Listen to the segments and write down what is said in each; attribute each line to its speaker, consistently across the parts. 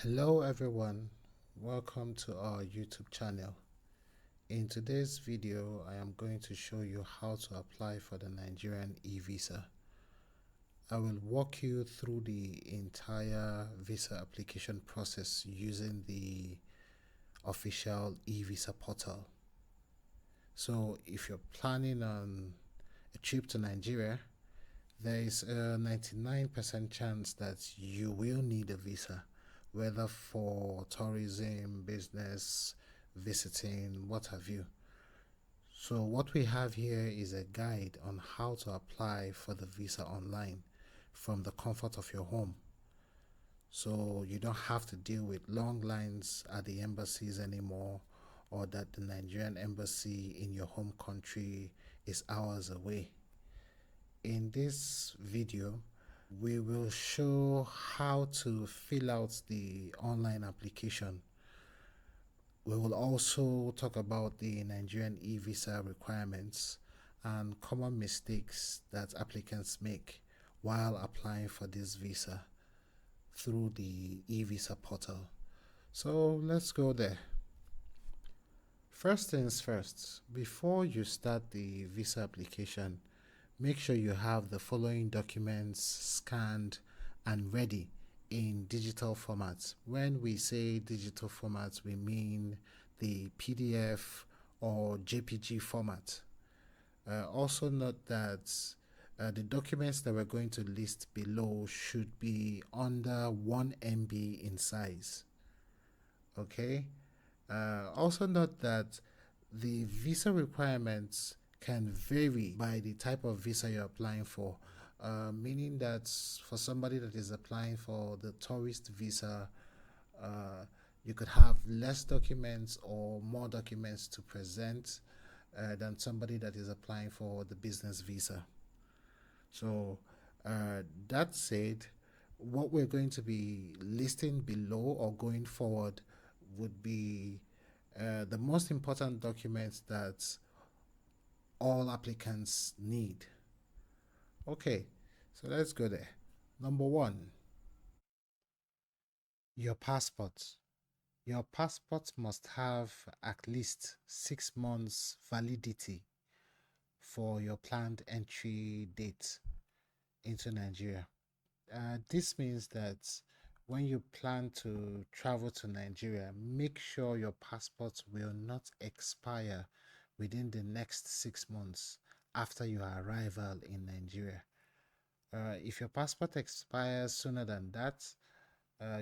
Speaker 1: Hello everyone, welcome to our YouTube channel. In today's video, I am going to show you how to apply for the Nigerian eVisa. I will walk you through the entire visa application process using the official eVisa portal. So if you're planning on a trip to Nigeria, there is a 99% chance that you will need a visa, whether for tourism, business, visiting, what have you. So what we have here is a guide on how to apply for the visa online from the comfort of your home. So you don't have to deal with long lines at the embassies anymore, or that the Nigerian embassy in your home country is hours away. In this video, we will show how to fill out the online application. We will also talk about the Nigerian e-visa requirements and common mistakes that applicants make while applying for this visa through the e-visa portal. So let's go there. First things first, before you start the visa application, make sure you have the following documents scanned and ready in digital formats. When we say digital formats, we mean the PDF or JPG format. Also note that the documents that we're going to list below should be under 1 MB in size. Okay. Also note that the visa requirements can vary by the type of visa you're applying for, meaning that for somebody that is applying for the tourist visa, you could have less documents or more documents to present than somebody that is applying for the business visa. So that said, what we're going to be listing below or going forward would be the most important documents that all applicants need. Okay, so let's go there. Number one, your passport. Your passport must have at least 6 months validity for your planned entry date into Nigeria. This means that when you plan to travel to Nigeria, make sure your passport will not expire within the next 6 months after your arrival in Nigeria. If your passport expires sooner than that,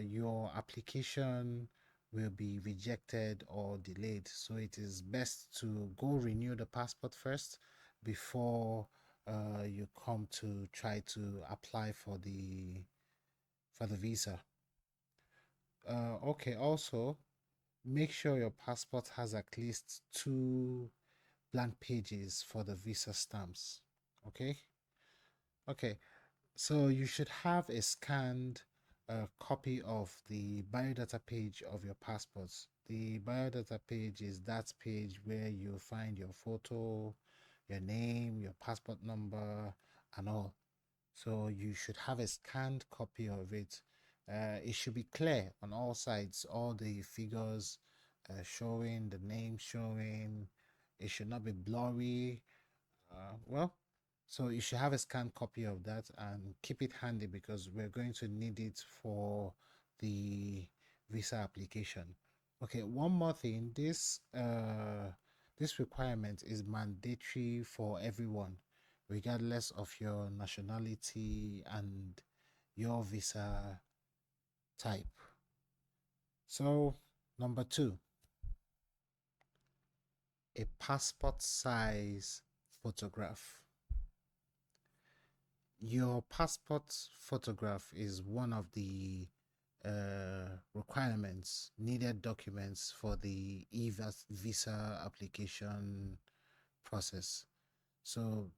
Speaker 1: your application will be rejected or delayed. So it is best to go renew the passport first before you come to try to apply for the visa. Okay, also make sure your passport has at least 2 blank pages for the visa stamps. Okay. Okay, so you should have a scanned copy of the biodata page of your passport. The biodata page is that page where you find your photo, your name, your passport number, and all. So you should have a scanned copy of it. It should be clear on all sides, all the figures showing, the name showing. It should not be blurry. Well, so you should have a scanned copy of that and keep it handy because we're going to need it for the visa application. Okay, one more thing. This requirement is mandatory for everyone, regardless of your nationality and your visa type. So, number two, a passport size photograph. Your passport photograph is one of the requirements, needed documents for the visa application process. So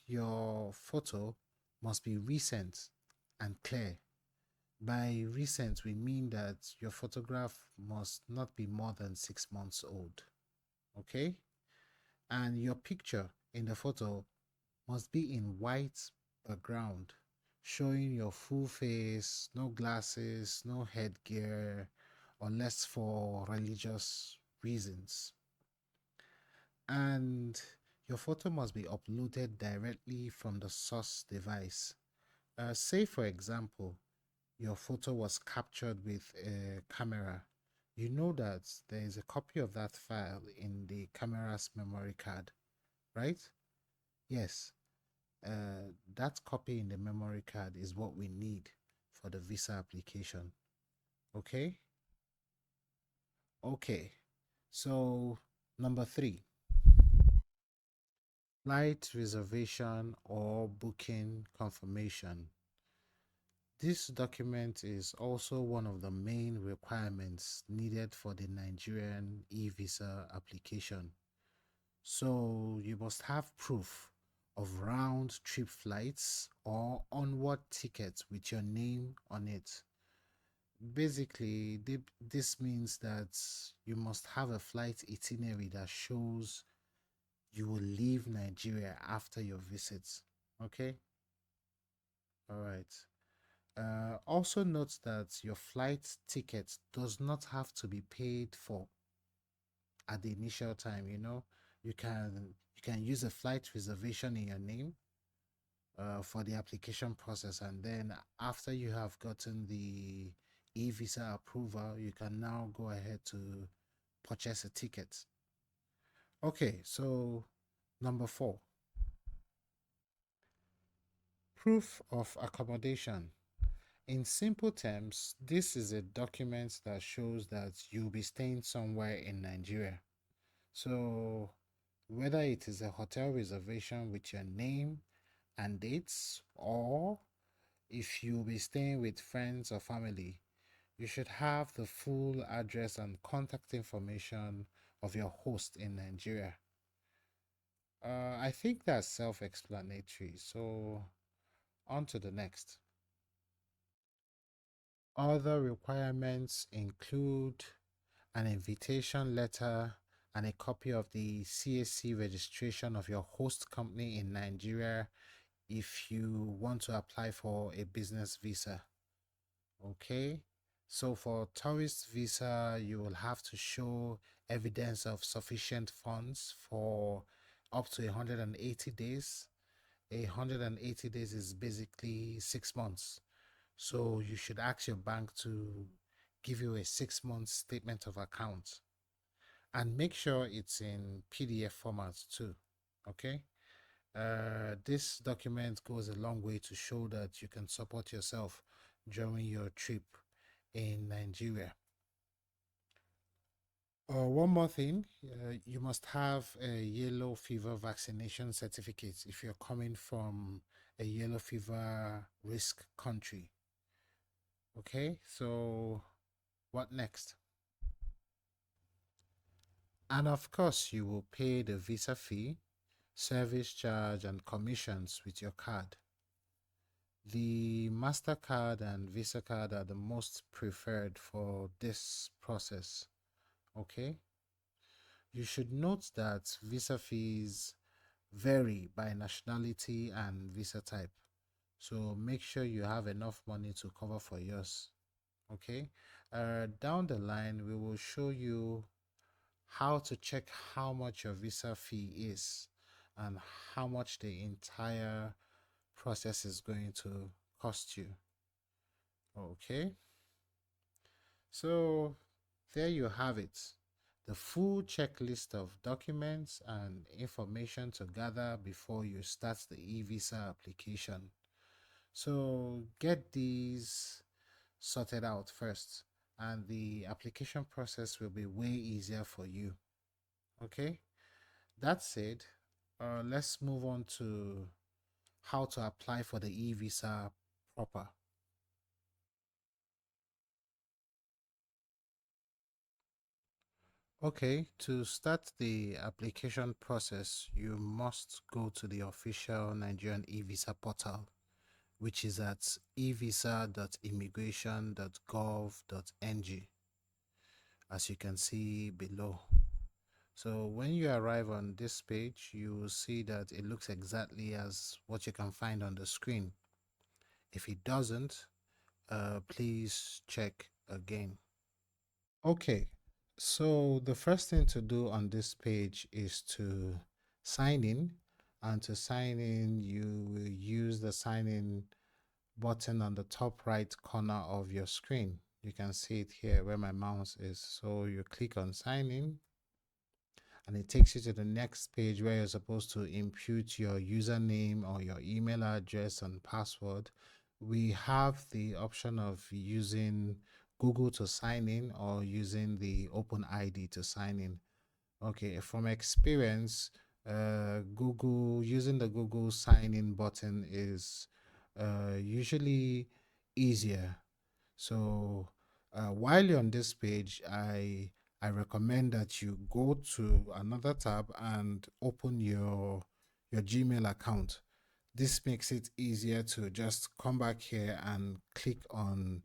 Speaker 1: your photo must be recent and clear. By recent, we mean that your photograph must not be more than 6 months old. Okay? And your picture in the photo must be in white background, showing your full face, no glasses, no headgear, unless for religious reasons. And your photo must be uploaded directly from the source device. Say, for example, your photo was captured with a camera. You know that there is a copy of that file in the camera's memory card, right? Yes, that copy in the memory card is what we need for the visa application. Okay? Okay. So, number three, flight reservation or booking confirmation. This document is also one of the main requirements needed for the Nigerian e-visa application. So you must have proof of round trip flights or onward tickets with your name on it. Basically, this means that you must have a flight itinerary that shows you will leave Nigeria after your visit. Okay? All right. Also note that your flight ticket does not have to be paid for at the initial time. You can use a flight reservation in your name for the application process, and then after you have gotten the e-visa approval, you can now go ahead to purchase a ticket. Okay, so number four, proof of accommodation. In simple terms, this is a document that shows that you'll be staying somewhere in Nigeria. So, whether it is a hotel reservation with your name and dates, or if you'll be staying with friends or family, you should have the full address and contact information of your host in Nigeria. I think that's self explanatory. So, on to the next. Other requirements include an invitation letter and a copy of the CAC registration of your host company in Nigeria if you want to apply for a business visa. Okay, so for tourist visa, you will have to show evidence of sufficient funds for up to 180 days. 180 days is basically 6 months. So you should ask your bank to give you a 6 month statement of account and make sure it's in PDF format too. Okay. This document goes a long way to show that you can support yourself during your trip in Nigeria. One more thing, you must have a yellow fever vaccination certificate if you're coming from a yellow fever risk country. Okay, so what next? And of course, you will pay the visa fee, service charge, and commissions with your card. The MasterCard and Visa card are the most preferred for this process. Okay, you should note that visa fees vary by nationality and visa type. So make sure you have enough money to cover for yours. Okay, down the line, we will show you how to check how much your visa fee is and how much the entire process is going to cost you. Okay, so there you have it, the full checklist of documents and information to gather before you start the e-visa application. So get these sorted out first, and the application process will be way easier for you. Okay, that said, let's move on to how to apply for the e-visa proper. Okay, to start the application process, you must go to the official Nigerian e-visa portal, which is at evisa.immigration.gov.ng, as you can see below. So when you arrive on this page, you will see that it looks exactly as what you can find on the screen. If it doesn't, please check again. Okay, so the first thing to do on this page is to sign in. And to sign in, you will use the sign in button on the top right corner of your screen. You can see it here where my mouse is. So you click on sign in and it takes you to the next page where you're supposed to input your username or your email address and password. We have the option of using Google to sign in or using the OpenID to sign in. Okay, from experience, Google using the Google sign in button is usually easier. So while you're on this page, I recommend that you go to another tab and open your Gmail account. This makes it easier to just come back here and click on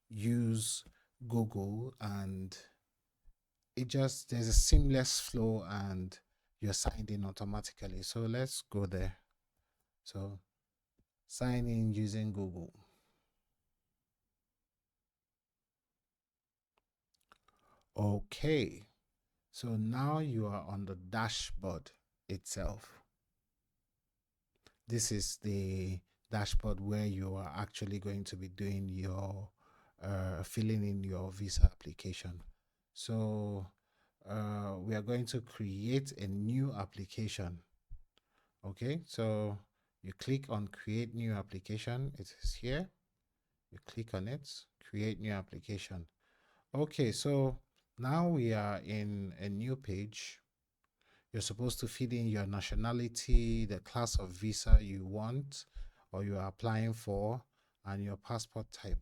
Speaker 1: use Google, and it just there's a seamless flow and you're signed in automatically. So let's go there. So sign in using Google. Okay. So now you are on the dashboard itself. This is the dashboard where you are actually going to be doing your filling in your visa application. So we are going to create a new application. Okay, so you click on create new application. It is here. You click on it, create new application. Okay, so now we are in a new page. You're supposed to feed in your nationality, the class of visa you want or you are applying for, and your passport type.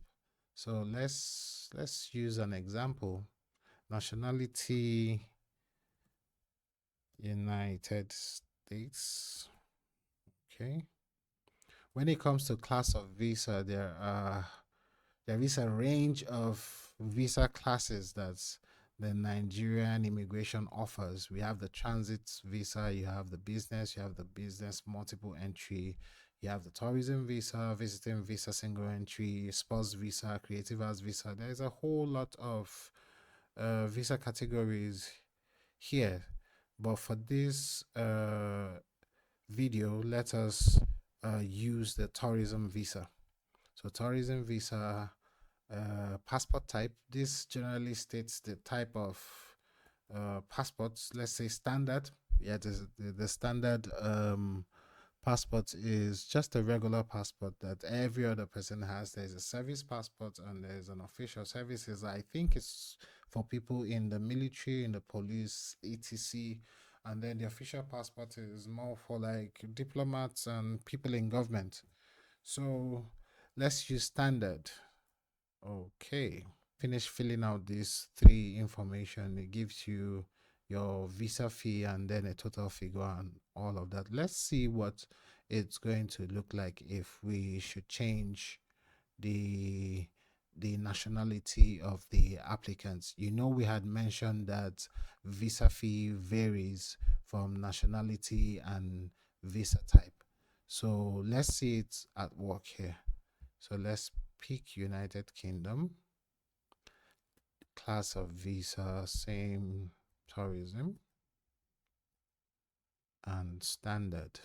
Speaker 1: So let's use an example. Nationality, United States. Okay. When it comes to class of visa, there is a range of visa classes that the Nigerian immigration offers. We have the transit visa, you have the business multiple entry, you have the tourism visa, visiting visa single entry, sports visa, creative arts visa. There's a whole lot of visa categories here. But for this video, let us use the tourism visa. So tourism visa, passport type. This generally states the type of passports. Let's say standard. Yeah, the standard passport is just a regular passport that every other person has. There's a service passport and there's an official services. I think it's for people in the military, in the police, etc. And then the official passport is more for like diplomats and people in government. So let's use standard. Okay. Finish filling out these three information. It gives you your visa fee and then a total figure and all of that. Let's see what it's going to look like if we should change the nationality of the applicants. You know, we had mentioned that visa fee varies from nationality and visa type. So let's see it at work here. So let's pick United Kingdom, class of visa, same tourism and standard.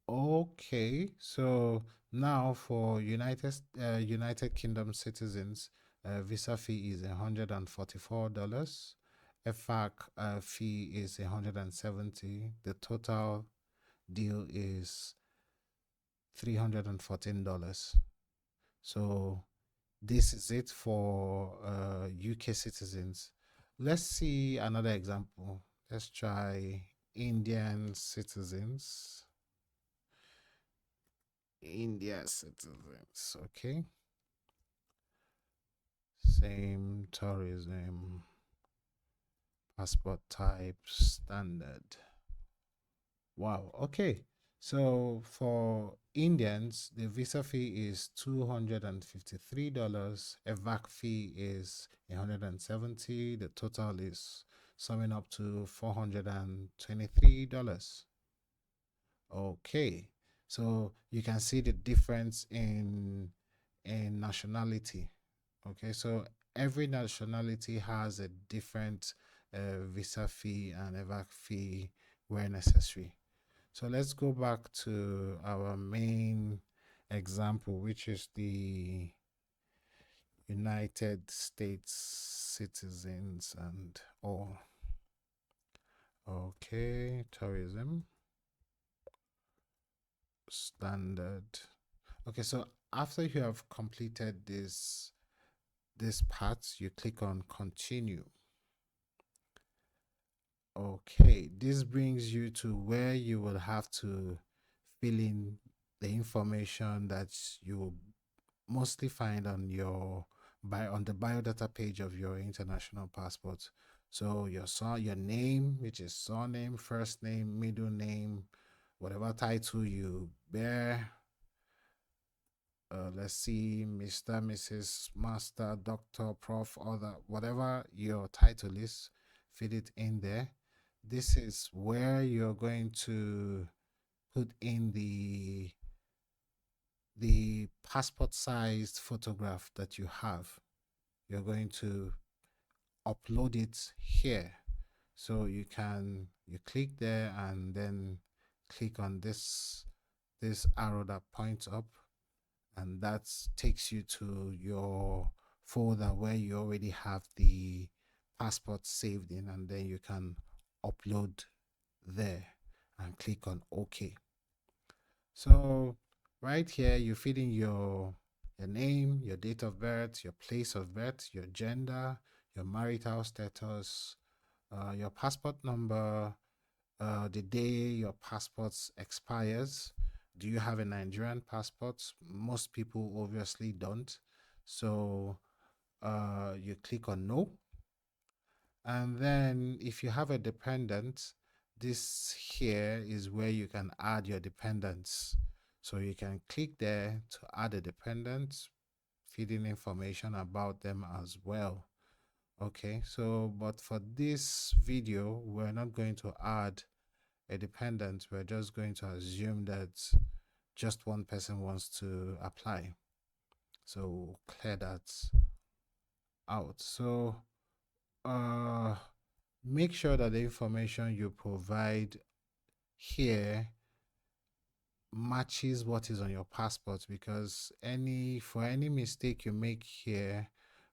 Speaker 1: Okay, so now for United Kingdom citizens, visa fee is $144. FAC fee is 170. The total deal is $314. So this is it for UK citizens. Let's see another example. Let's try Indian citizens. India citizens, okay. Same tourism, passport type, standard. Wow, okay. So for Indians, the visa fee is $253. A VAC fee is 170. The total is summing up to $423. Okay. So you can see the difference in nationality. Okay, so every nationality has a different visa fee and evac fee where necessary. So let's go back to our main example, which is the United States citizens and all. Okay, tourism standard. Okay, so after you have completed this part, you click on continue. Okay, this brings you to where you will have to fill in the information that you mostly find on on the biodata page of your international passport. So your name, which is surname, first name, middle name, whatever title you bear. Let's see, Mr., Mrs., Master, Doctor, Prof, other, whatever your title is, fit it in there. This is where you're going to put in the passport sized photograph that you have. You're going to upload it here. So you click there and then click on this arrow that points up, and that takes you to your folder where you already have the passport saved in, and then you can upload there and click on OK. So right here you feed in your name, your date of birth, your place of birth, your gender, your marital status, your passport number, the day your passport expires. Do you have a Nigerian passport? Most people obviously don't. So you click on no. And then if you have a dependent, this here is where you can add your dependents. So you can click there to add a dependent, feed in information about them as well. Okay, so but for this video, we're not going to add a dependent. We're just going to assume that just one person wants to apply. So we'll clear that out. So make sure that the information you provide here matches what is on your passport, because for any mistake you make here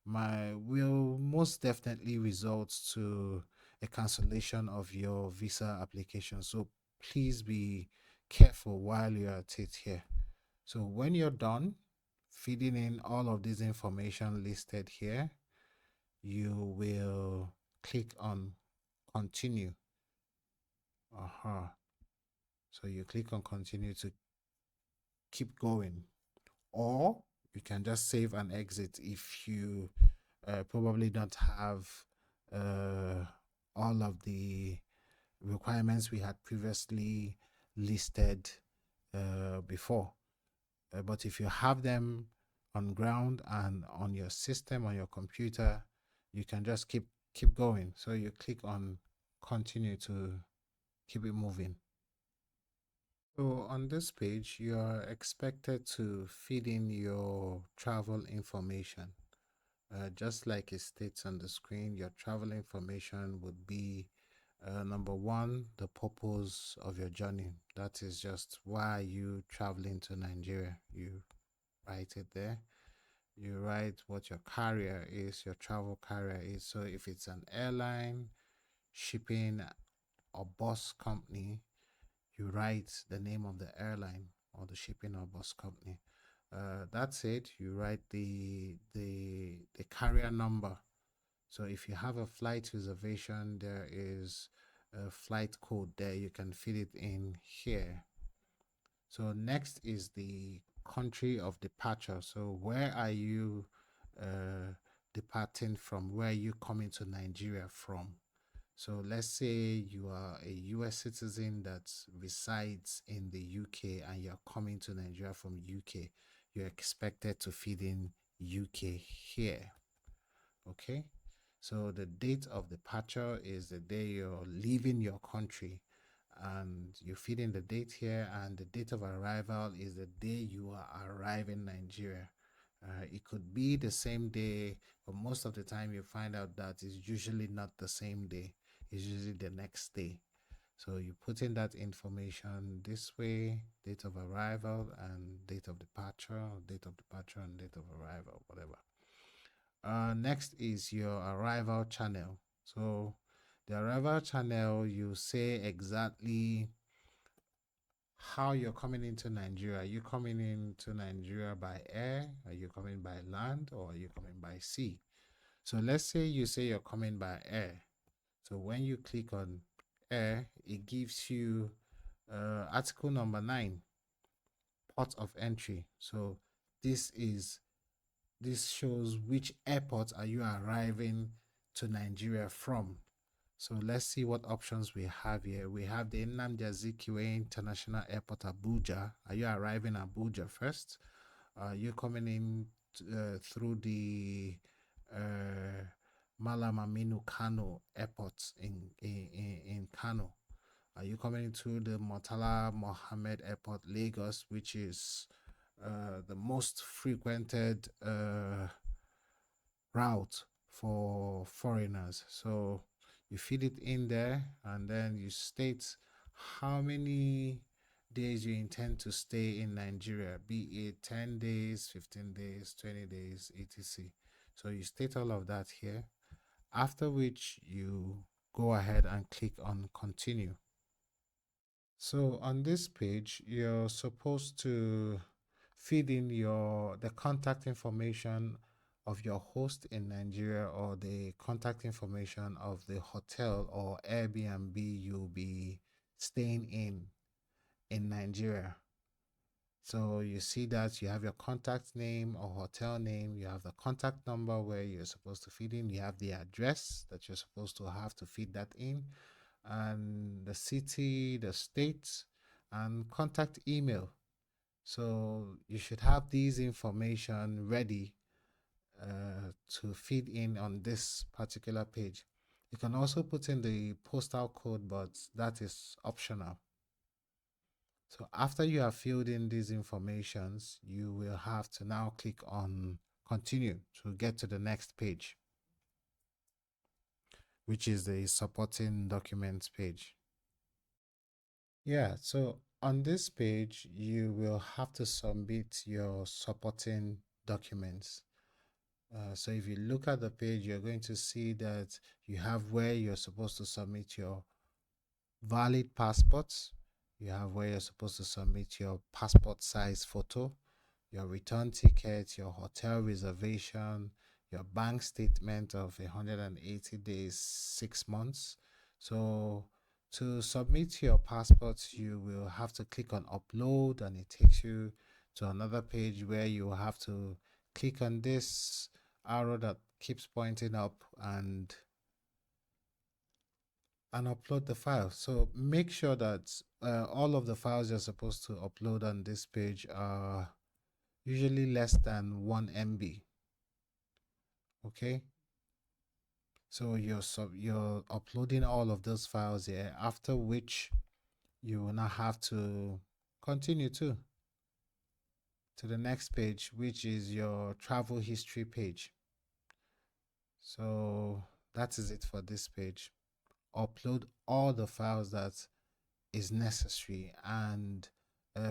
Speaker 1: will most definitely result to a cancellation of your visa application. So please be careful while you're at it here. So when you're done feeding in all of this information listed here, you will click on continue. So you click on continue to keep going, or you can just save and exit if you probably don't have all of the requirements we had previously listed before. But if you have them on ground and on your system, on your computer, you can just keep going. So you click on continue to keep it moving. So on this page, you are expected to feed in your travel information. Just like it states on the screen, your travel information would be number one, the purpose of your journey. That is just why you traveling to Nigeria. You write it there. You write what your carrier is, your travel carrier is. So if it's an airline, shipping, or bus company, you write the name of the airline or the shipping or bus company. That's it. You write the carrier number. So if you have a flight reservation, there is a flight code there. You can fill it in here. So next is the country of departure. So where are you departing from? Where are you coming to Nigeria from? So let's say you are a US citizen that resides in the UK and you're coming to Nigeria from UK. You're expected to feed in UK here. Okay. So the date of departure is the day you're leaving your country, and you feed in the date here, and the date of arrival is the day you are arriving in Nigeria. It could be the same day, but most of the time you find out that it's usually not the same day. It's usually the next day. So you put in that information this way: date of arrival and date of departure, and date of arrival, whatever. Next is your arrival channel. So the arrival channel, you say exactly how you're coming into Nigeria. Are you coming into Nigeria by air? Are you coming by land? Or are you coming by sea? So let's say you say you're coming by air. So when you click on air, it gives you article number 9, port of entry. So this is this shows which airport are you arriving to Nigeria from. So let's see what options we have here. We have the Nnamdi Azikiwe International Airport, Abuja. Are you arriving Abuja first? Are you coming in through the Malam Aminu Kano Airport in Kano? Are you coming to the Murtala Mohammed Airport, Lagos, which is the most frequented route for foreigners? So you feed it in there, and then you state how many days you intend to stay in Nigeria, be it 10 days, 15 days, 20 days, etc. So you state all of that here, after which you go ahead and click on continue. So on this page, you're supposed to feed in the contact information of your host in Nigeria, or the contact information of the hotel or Airbnb you'll be staying in Nigeria. So you see that you have your contact name or hotel name, you have the contact number where you're supposed to feed in, you have the address that you're supposed to have to feed that in, and the city, the state, and contact email. So you should have these information ready to feed in on this particular page. You can also put in the postal code, but that is optional. So after you have filled in these informations, you will have to now click on continue to get to the next page, which is the supporting documents page. Yeah, so on this page, you will have to submit your supporting documents. So if you look at the page, you're going to see that you have where you're supposed to submit your valid passports. You have where you're supposed to submit your passport size photo, your return ticket, your hotel reservation, your bank statement of 180 days, 6 months. So to submit your passport, you will have to click on upload, and it takes you to another page where you have to click on this arrow that keeps pointing up and upload the file. So make sure that all of the files you're supposed to upload on this page are usually less than 1 MB. Okay, so you're uploading all of those files here, after which you will now have to continue to the next page, which is your travel history page. So that is it for this page. Upload all the files that is necessary, and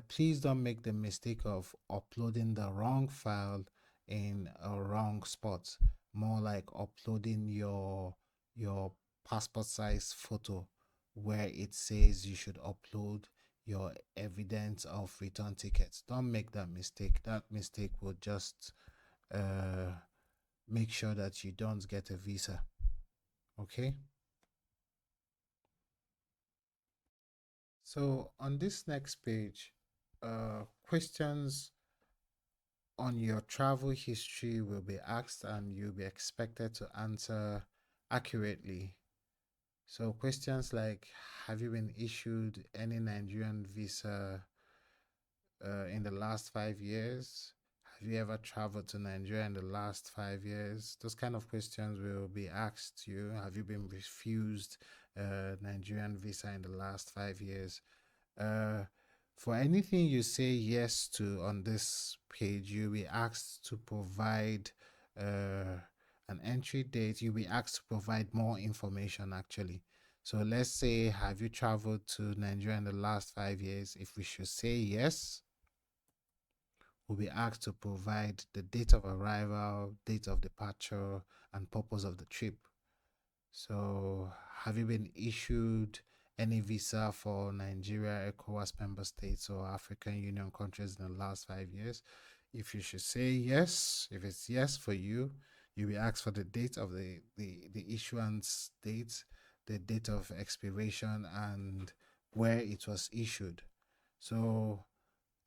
Speaker 1: please don't make the mistake of uploading the wrong file in a wrong spot. More like uploading your passport size photo where it says you should upload your evidence of return tickets. Don't make that mistake. That mistake will just make sure that you don't get a visa. Okay, so on this next page, questions on your travel history will be asked, and you'll be expected to answer accurately. So questions like, have you been issued any Nigerian visa in the last 5 years? you ever traveled to Nigeria in the last 5 years? Those kind of questions will be asked you. Have you been refused Nigerian visa in the last 5 years? Uh, for anything you say yes to on this page, you'll be asked to provide an entry date. You'll be asked to provide more information actually. So let's say, have you traveled to Nigeria in the last 5 years? If we should say yes, we'll be asked to provide the date of arrival, date of departure, and purpose of the trip. So, have you been issued any visa for Nigeria, ECOWAS member states, or African Union countries in the last 5 years? If you should say yes, if it's yes for you, you'll be asked for the date of the issuance date, the date of expiration, and where it was issued. So,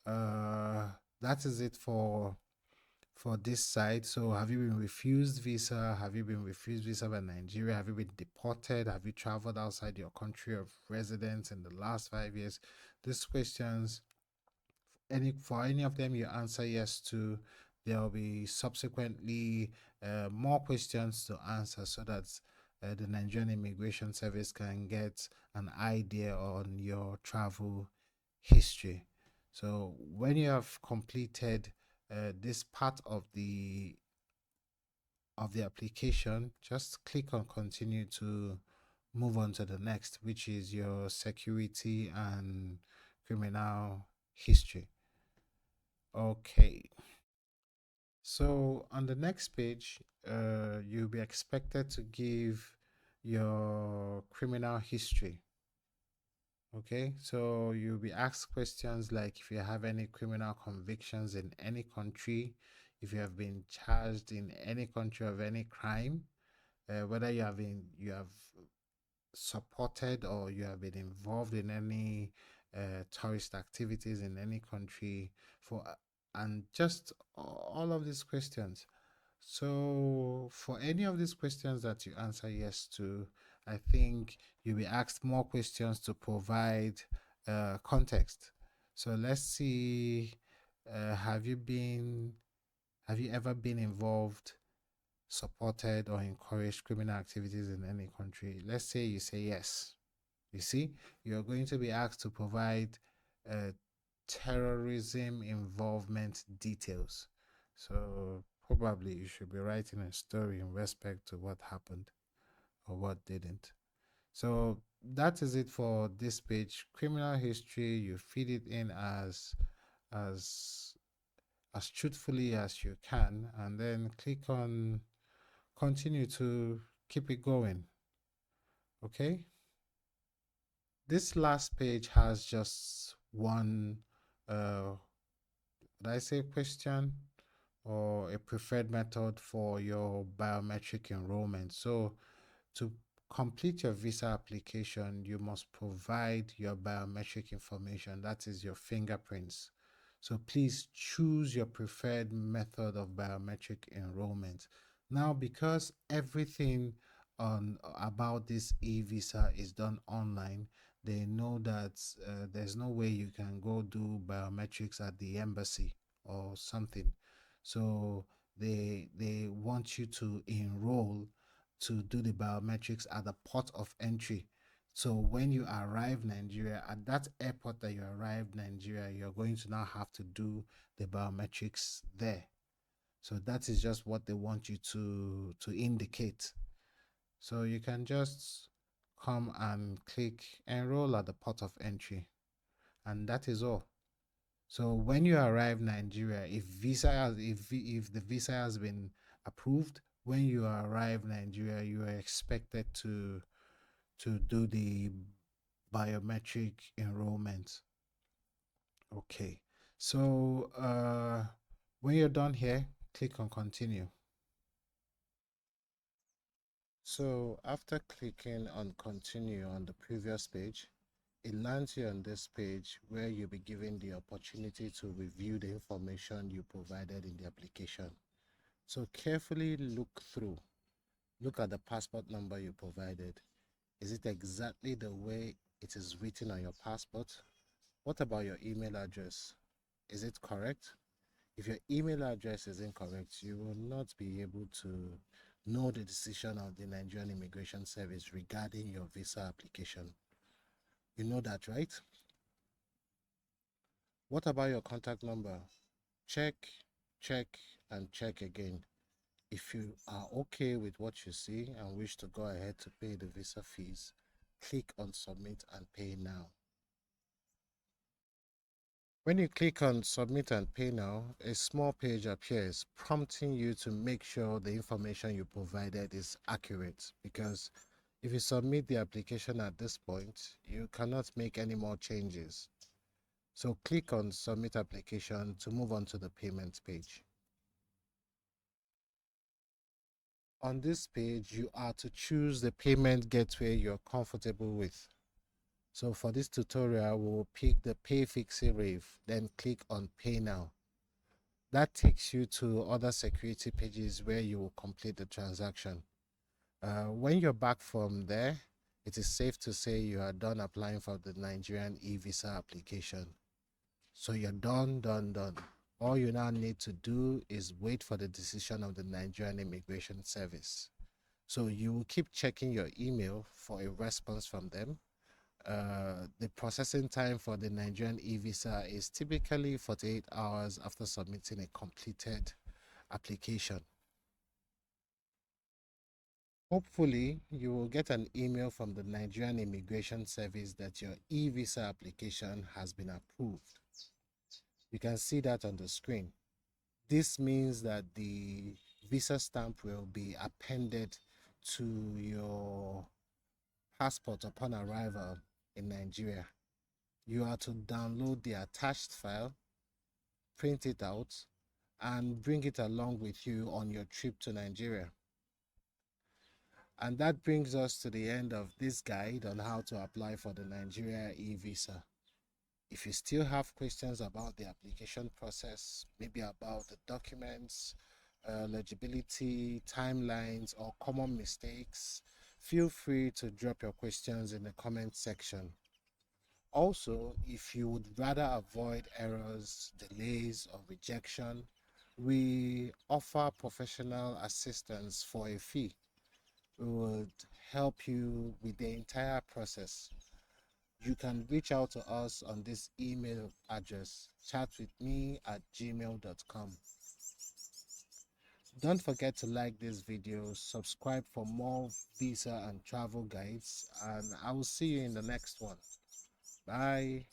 Speaker 1: uh, that is it for this side. So have you been refused visa? Have you been refused visa by Nigeria? Have you been deported? Have you traveled outside your country of residence in the last 5 years? These questions, for any of them you answer yes to, there will be subsequently more questions to answer so that the Nigerian Immigration Service can get an idea on your travel history. So when you have completed this part of the application, just click on continue to move on to the next, which is your security and criminal history. Okay, so on the next page, you'll be expected to give your criminal history. Okay, so you'll be asked questions like if you have any criminal convictions in any country, if you have been charged in any country of any crime, whether you have supported or you have been involved in any tourist activities in any country and just all of these questions. So for any of these questions that you answer yes to, I think you'll be asked more questions to provide context. So let's see, have you ever been involved, supported, or encouraged criminal activities in any country? Let's say you say yes. You see, you're going to be asked to provide uh, terrorism involvement details. So probably you should be writing a story in respect to what happened or what didn't. So that is it for this page. Criminal history, you feed it in as as truthfully as you can, and then click on continue to keep it going. Okay. This last page has just one did I say question or a preferred method for your biometric enrollment. So to complete your visa application, you must provide your biometric information, that is your fingerprints. So please choose your preferred method of biometric enrollment. Now, because everything on about this e-visa is done online, they know that there's no way you can go do biometrics at the embassy or something. So they want you to enroll to do the biometrics at the port of entry. So when you arrive Nigeria, at that airport that you arrived Nigeria, you're going to now have to do the biometrics there. So that is just what they want you to indicate. So you can just come and click enroll at the port of entry, and that is all. So when you arrive Nigeria, if the visa has been approved, when you arrive Nigeria, you are expected to do the biometric enrollment. Okay. So when you're done here, click on continue. So after clicking on continue on the previous page, it lands you on this page where you'll be given the opportunity to review the information you provided in the application. So carefully look through. Look at the passport number you provided. Is it exactly the way it is written on your passport? What about your email address? Is it correct? If your email address is incorrect, you will not be able to know the decision of the Nigerian Immigration Service regarding your visa application. You know that, right? What about your contact number? Check, check, and check again. If you are okay with what you see and wish to go ahead to pay the visa fees, click on Submit and Pay Now. When you click on Submit and Pay Now, a small page appears prompting you to make sure the information you provided is accurate, because if you submit the application at this point, you cannot make any more changes. So click on Submit Application to move on to the payment page. On this page, you are to choose the payment gateway you're comfortable with. So for this tutorial, we'll pick the Pay Fixie Rave, then click on Pay Now. That takes you to other security pages where you will complete the transaction. When you're back from there, it is safe to say you are done applying for the Nigerian eVisa application. So you're done. All you now need to do is wait for the decision of the Nigerian Immigration Service. So you will keep checking your email for a response from them. The processing time for the Nigerian eVisa is typically 48 hours after submitting a completed application. Hopefully, you will get an email from the Nigerian Immigration Service that your eVisa application has been approved. You can see that on the screen. This means that the visa stamp will be appended to your passport upon arrival in Nigeria. You are to download the attached file, print it out, and bring it along with you on your trip to Nigeria. And that brings us to the end of this guide on how to apply for the Nigeria eVisa. If you still have questions about the application process, maybe about the documents, legibility, timelines, or common mistakes, feel free to drop your questions in the comment section. Also, if you would rather avoid errors, delays, or rejection, we offer professional assistance for a fee. We would help you with the entire process. You can reach out to us on this email address, chatwithme@gmail.com. Don't forget to like this video, subscribe for more visa and travel guides, and I will see you in the next one. Bye.